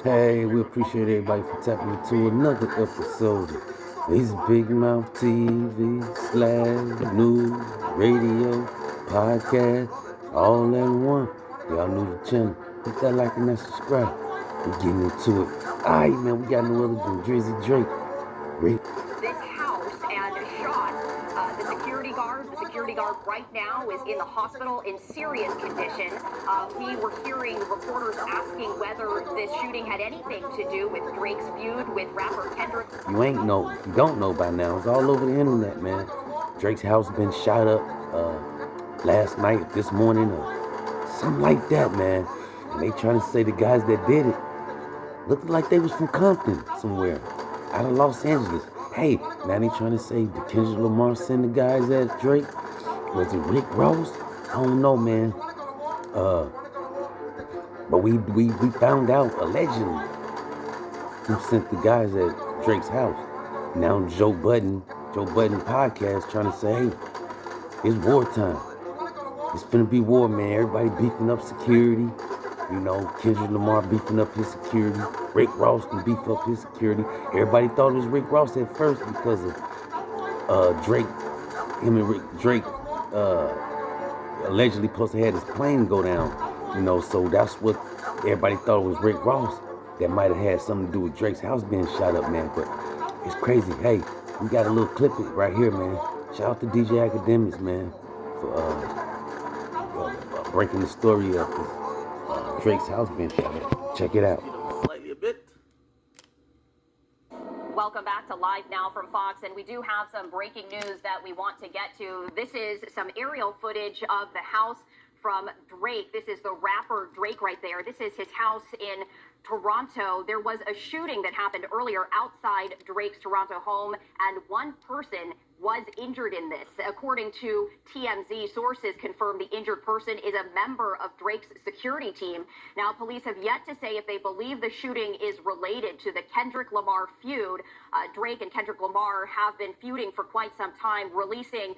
Hey, we appreciate everybody for tapping into another episode of this Big Mouth TV slash news, radio, podcast, all in one. Y'all new to the channel. Hit that like and that subscribe. We getting into it. Alright, man, we got no other than Drizzy Drake. This house and shot the security guard right now is in the hospital in serious condition. We were hearing reporters asking whether this shooting had anything to do with Drake's feud with rapper Kendrick. If you don't know by now, it's all over the internet, man. Drake's house been shot up last night, this morning, or something like that, man. And they trying to say the guys that did it looked like they was from Compton somewhere, out of Los Angeles. Hey, now they trying to say did Kendrick Lamar send the guys at Drake? Was it Rick Ross? I don't know, man. But we found out allegedly who sent the guys at Drake's house. Now Joe Budden podcast trying to say, hey, it's wartime. It's finna be war, man. Everybody beefing up security. You know, Kendrick Lamar beefing up his security. Rick Ross can beef up his security. Everybody thought it was Rick Ross at first because of Drake. Drake allegedly supposed to have his plane go down. You know, so that's what everybody thought it was Rick Ross. That might have had something to do with Drake's house being shot up, man. But it's crazy. Hey, we got a little clip it right here, man. Shout out to DJ Academics, man, for breaking the story of Drake's house being shot up. Check it out. Slightly a bit. Welcome back to Live Now from Fox, and we do have some breaking news that we want to get to. This is some aerial footage of the house from Drake. This is the rapper Drake right there. This is his house in Toronto. There was a shooting that happened earlier outside Drake's Toronto home, and one person was injured in this. According to TMZ, sources confirm the injured person is a member of Drake's security team. Now, police have yet to say if they believe the shooting is related to the Kendrick Lamar feud. Drake and Kendrick Lamar have been feuding for quite some time, releasing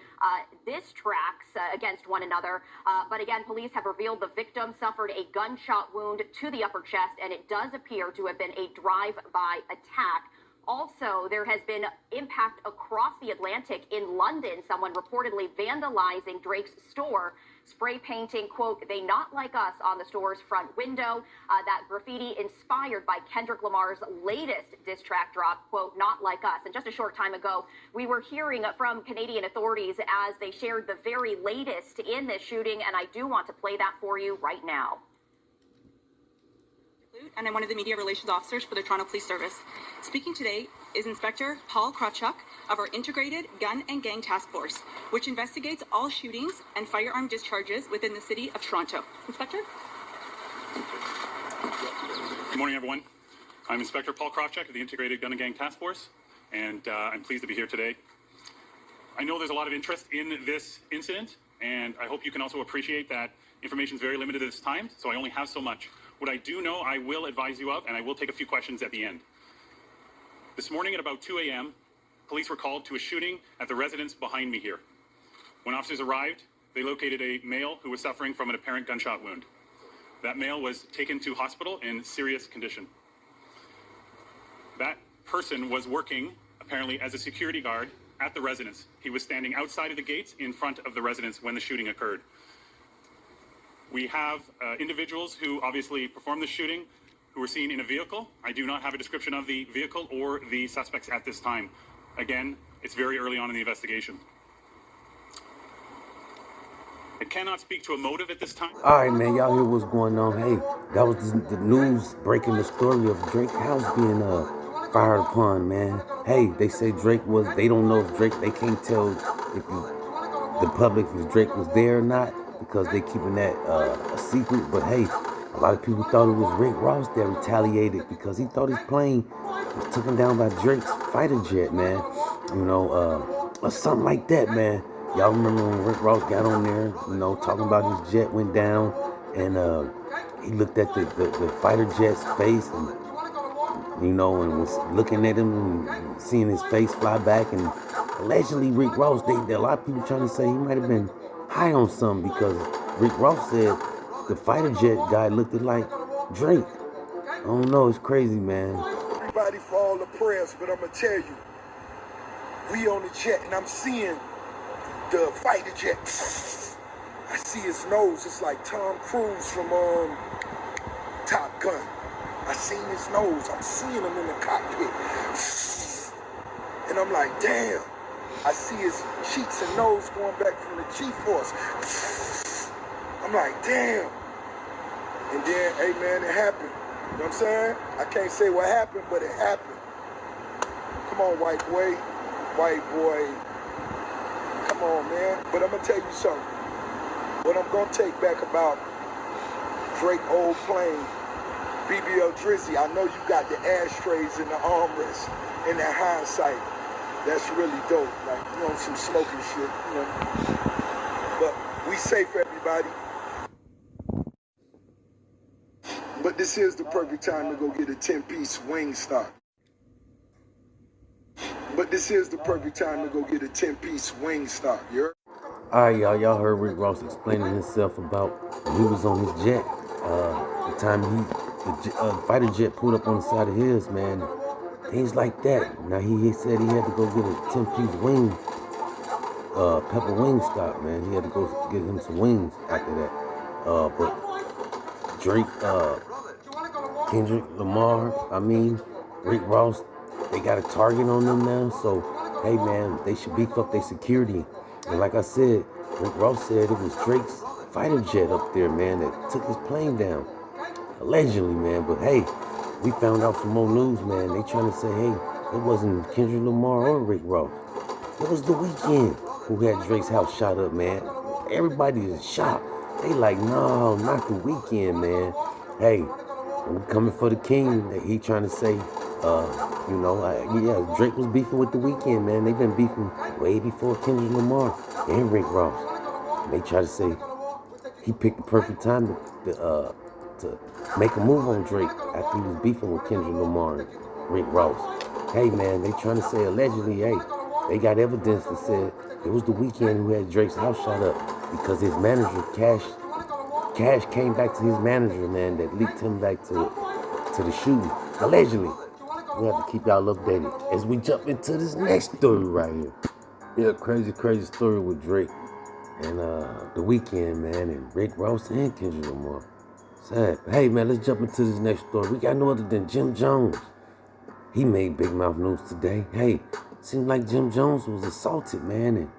diss tracks against one another. But again, police have revealed the victim suffered a gunshot wound to the upper chest, and it does appear to have been a drive-by attack. Also, there has been impact across the Atlantic. In London, someone reportedly vandalizing Drake's store, spray painting, quote, "They not like us" on the store's front window. That graffiti inspired by Kendrick Lamar's latest diss track drop, quote, "Not like us." And just a short time ago, we were hearing from Canadian authorities as they shared the very latest in this shooting, and I do want to play that for you right now. And I'm one of the media relations officers for the Toronto Police Service. Speaking today is Inspector Paul Krawchuk of our Integrated Gun and Gang Task Force, which investigates all shootings and firearm discharges within the city of Toronto. Inspector? Good morning, everyone. I'm Inspector Paul Krawchuk of the Integrated Gun and Gang Task Force, and I'm pleased to be here today. I know there's a lot of interest in this incident, and I hope you can also appreciate that information is very limited at this time, so I only have so much. What I do know, I will advise you of, and I will take a few questions at the end. This morning at about 2 a.m., police were called to a shooting at the residence behind me here. When officers arrived, they located a male who was suffering from an apparent gunshot wound. That male was taken to hospital in serious condition. That person was working, apparently, as a security guard at the residence. He was standing outside of the gates in front of the residence when the shooting occurred. We have individuals who obviously performed the shooting who were seen in a vehicle. I do not have a description of the vehicle or the suspects at this time. Again, it's very early on in the investigation. I cannot speak to a motive at this time. All right, man, y'all hear what's going on? Hey, that was the news breaking the story of Drake's house being fired upon, man. Hey, they say they don't know if Drake, they can't tell if the public if Drake was there or not, because they keeping that a secret. But hey, a lot of people thought it was Rick Ross that retaliated because he thought his plane was taken down by Drake's fighter jet, man. You know, or something like that, man. Y'all remember when Rick Ross got on there, you know, talking about his jet went down, and he looked at the fighter jet's face, and you know, and was looking at him and seeing his face fly back, and allegedly Rick Ross, a lot of people trying to say he might have been high on something because Rick Ross said the fighter jet guy looked like Drake. I don't know, it's crazy, man. Everybody for all the prayers, but I'm gonna tell you, we on the jet and I'm seeing the fighter jet. I see his nose. It's like Tom Cruise from Top Gun. I seen his nose. I'm seeing him in the cockpit. And I'm like, damn. I see his cheeks and nose going back from the G-force. I'm like, damn. And then, hey man, it happened. You know what I'm saying? I can't say what happened, but it happened. Come on, white boy. White boy. Come on, man. But I'm gonna tell you something. What I'm gonna take back about Drake old plane, BBL Drizzy, I know you got the ashtrays and the armrests and that hindsight. That's really dope. Like, you know, some smoking shit, you know. But we safe, everybody. But this is the perfect time to go get a 10-piece wing stock. But this is the perfect time to go get a 10-piece wing stock, you heard? Alright, y'all heard Rick Ross explaining himself about when he was on his jet. The time the fighter jet pulled up on the side of his, man. Things like that. Now he said he had to go get a 10-piece wing, pepper wing stock, man. He had to go get him some wings after that. But Drake, Kendrick Lamar, Rick Ross, they got a target on them now. So, hey man, they should beef up their security. And like I said, Rick Ross said it was Drake's fighter jet up there, man, that took his plane down. Allegedly, man. But hey, we found out some more news, man. They trying to say, hey, it wasn't Kendrick Lamar or Rick Ross. It was The Weeknd who had Drake's house shot up, man. Everybody is shocked. They like, no, not The Weeknd, man. Hey, we coming for the king. He trying to say, Drake was beefing with The Weeknd, man. They've been beefing way before Kendrick Lamar and Rick Ross. And they try to say he picked the perfect time to make a move on Drake after he was beefing with Kendrick Lamar and Rick Ross. Hey, man, they trying to say allegedly, hey, they got evidence that said it was The Weeknd who had Drake's house shot up because his manager, Cash came back to his manager, man, that leaked him back to the shooting. Allegedly. We have to keep y'all updated as we jump into this next story right here. Yeah, crazy story with Drake and The Weeknd, man, and Rick Ross and Kendrick Lamar. Sad. Hey, man, let's jump into this next story. We got no other than Jim Jones. He made big mouth news today. Hey, seemed like Jim Jones was assaulted, man, and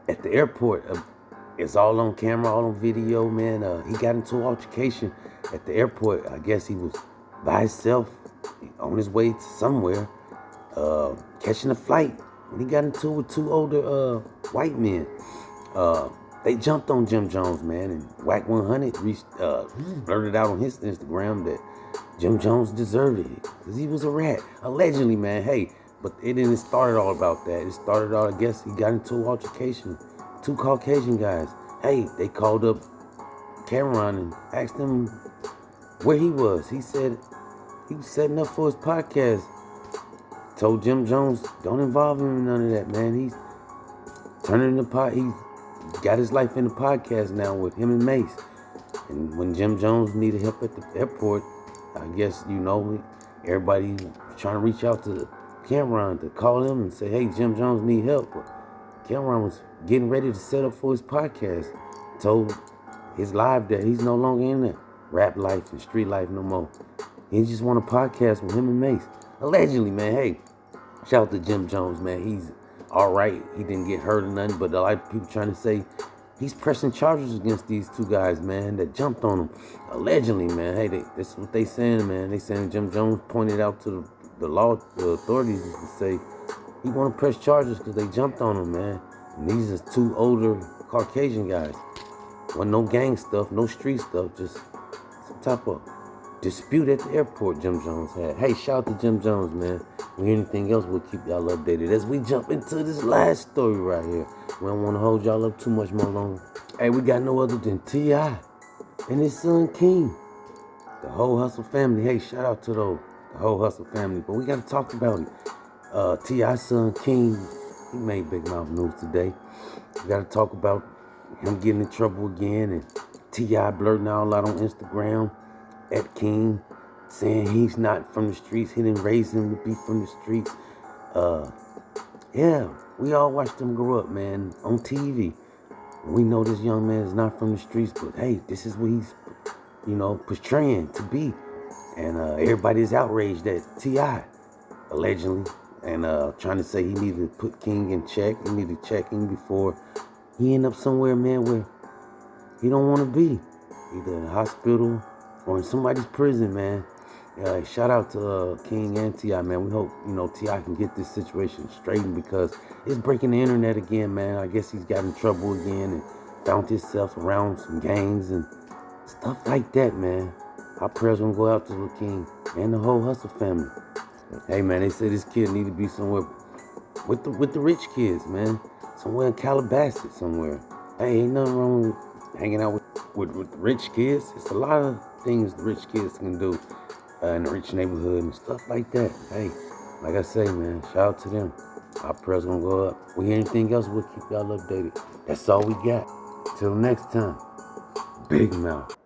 at the airport. It's all on camera, all on video, man. He got into an altercation at the airport. I guess he was by himself on his way to somewhere, catching a flight. When he got into it with two older white men. They jumped on Jim Jones, man, and Whack 100 blurted out on his Instagram that Jim Jones deserved it because he was a rat. Allegedly, man. Hey, but it didn't start all about that. It started out, I guess, he got into an altercation. Two Caucasian guys. Hey, they called up Cameron and asked him where he was. He said he was setting up for his podcast. Told Jim Jones, don't involve him in none of that, man. He's turning the he's got his life in the podcast now with him and Mace. And when Jim Jones needed help at the airport, I guess, everybody trying to reach out to Cameron to call him and say, hey, Jim Jones need help. But Cameron was getting ready to set up for his podcast. Told his live that he's no longer in that rap life and street life no more. He just want a podcast with him and Mace. Allegedly, man. Hey, shout out to Jim Jones, man. He's all right. He didn't get hurt or nothing, but a lot of people trying to say he's pressing charges against these two guys, man, that jumped on him. Allegedly, man. Hey, that's what they saying, man. They saying Jim Jones pointed out to the authorities to say he want to press charges because they jumped on him, man. And these are two older Caucasian guys. Wasn't no gang stuff, no street stuff, just some type of dispute at the airport Jim Jones had. Hey, shout out to Jim Jones, man. If we hear anything else, we'll keep y'all updated as we jump into this last story right here. We don't want to hold y'all up too much more longer. Hey, we got no other than T.I. and his son King. The whole Hustle family. Hey, shout out to the whole Hustle family. But we got to talk about it. T.I.'s son King, he made big mouth news today. We got to talk about him getting in trouble again and T.I. blurting out a lot on Instagram at King, saying he's not from the streets. He didn't raise him to be from the streets. Yeah, we all watched him grow up, man, on TV. We know this young man is not from the streets, but hey, this is what he's, portraying to be. And everybody's outraged at T.I., allegedly, and trying to say he needed to put King in check. He needed to check him before he end up somewhere, man, where he don't want to be. Either in a hospital or in somebody's prison, man. Shout out to King and T.I., man. We hope, T.I. can get this situation straightened because it's breaking the internet again, man. I guess he's got in trouble again and found himself around some gangs and stuff like that, man. Our prayers gonna go out to the King and the whole Hustle family. Hey, man, they say this kid need to be somewhere with the rich kids, man. Somewhere in Calabasas, somewhere. Hey, ain't nothing wrong with hanging out with rich kids. It's a lot of things the rich kids can do in a rich neighborhood and stuff like that. Hey, like I say, man, shout out to them. Our prayers gonna go up. We hear anything else, we'll keep y'all updated. That's all we got. Till next time, Big Mouth.